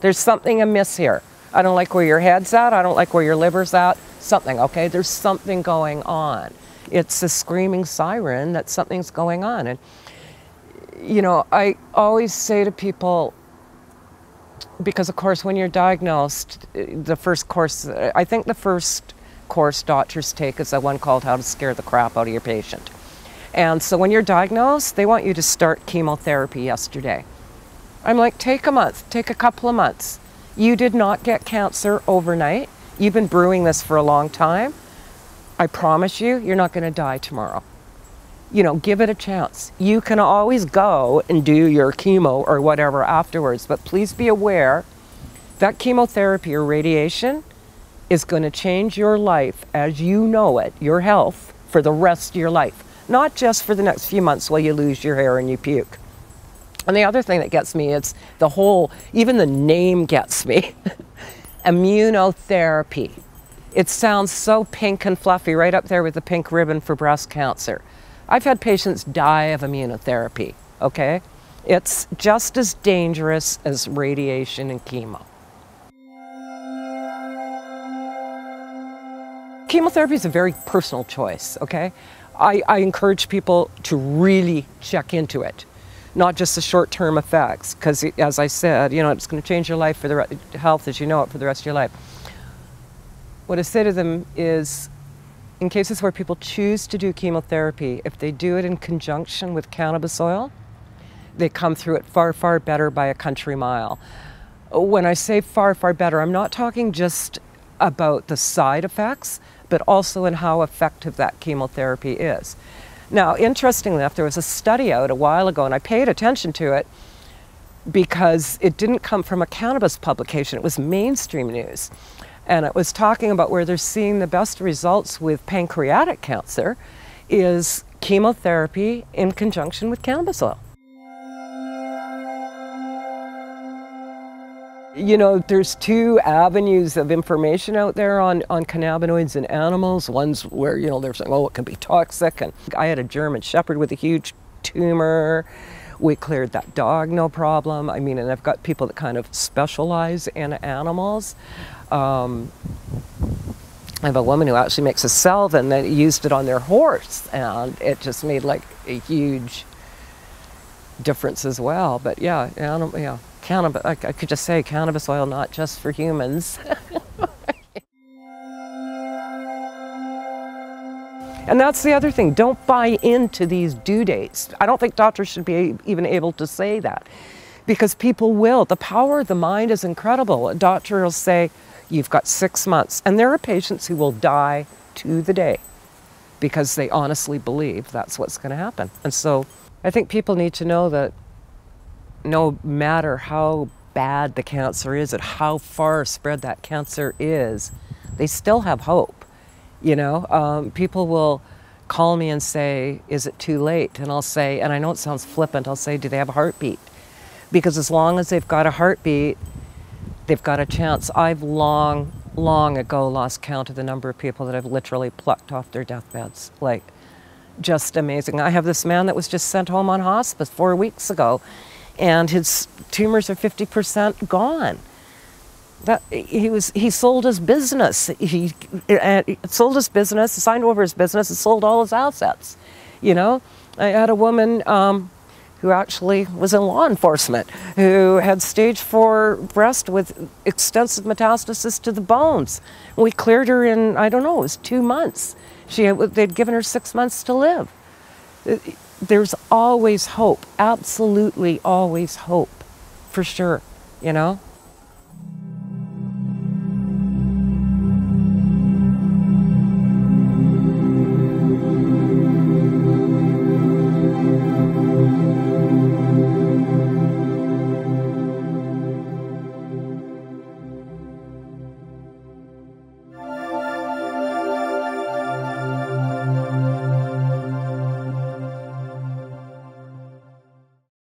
there's something amiss here. I don't like where your head's at. I don't like where your liver's at. Something, okay? There's something going on. It's a screaming siren that something's going on. And, you know, I always say to people, because of course when you're diagnosed, the first course, I think the first course doctors take is the one called How to Scare the Crap Out of Your Patient. And so when you're diagnosed, they want you to start chemotherapy yesterday. I'm like, take a month, take a couple of months. You did not get cancer overnight. You've been brewing this for a long time. I promise you, you're not going to die tomorrow. You know, give it a chance. You can always go and do your chemo or whatever afterwards, but please be aware that chemotherapy or radiation is going to change your life as you know it, your health, for the rest of your life. Not just for the next few months while you lose your hair and you puke. And the other thing that gets me, it's the whole, even the name gets me. Immunotherapy. It sounds so pink and fluffy, right up there with the pink ribbon for breast cancer. I've had patients die of immunotherapy, okay? It's just as dangerous as radiation and chemo. Chemotherapy is a very personal choice, okay? I encourage people to really check into it, not just the short-term effects, because as I said, you know, it's going to change your life for the health as you know it for the rest of your life. What I say to them is, in cases where people choose to do chemotherapy, if they do it in conjunction with cannabis oil, they come through it far, far better by a country mile. When I say far, far better, I'm not talking just about the side effects, but also in how effective that chemotherapy is. Now, interestingly enough, there was a study out a while ago, and I paid attention to it because it didn't come from a cannabis publication, it was mainstream news. And it was talking about where they're seeing the best results with pancreatic cancer is chemotherapy in conjunction with cannabis oil. You know, there's two avenues of information out there on cannabinoids in animals. One's where, you know, they're saying, oh, it can be toxic. And I had a German Shepherd with a huge tumor. We cleared that dog, no problem. I mean, and I've got people that kind of specialize in animals. I have a woman who actually makes a salve and they used it on their horse, and it just made like a huge difference as well. But yeah, cannabis, I could just say cannabis oil, not just for humans. And that's the other thing. Don't buy into these due dates. I don't think doctors should be even able to say that, because people will. The power of the mind is incredible. A doctor will say, you've got 6 months. And there are patients who will die to the day because they honestly believe that's what's going to happen. And so I think people need to know that no matter how bad the cancer is and how far spread that cancer is, they still have hope. You know, people will call me and say, is it too late? And I'll say, and I know it sounds flippant, I'll say, do they have a heartbeat? Because as long as they've got a heartbeat, they've got a chance. I've long ago lost count of the number of people that I've literally plucked off their deathbeds. Like, just amazing. I have this man that was just sent home on hospice 4 weeks ago, and his tumors are 50% gone. That he sold his business. He sold his business, signed over his business, and sold all his assets. You know, I had a woman who actually was in law enforcement, who had stage 4 breast with extensive metastasis to the bones. We cleared her in, I don't know, it was 2 months. They'd given her 6 months to live. There's always hope, absolutely always hope, for sure, you know?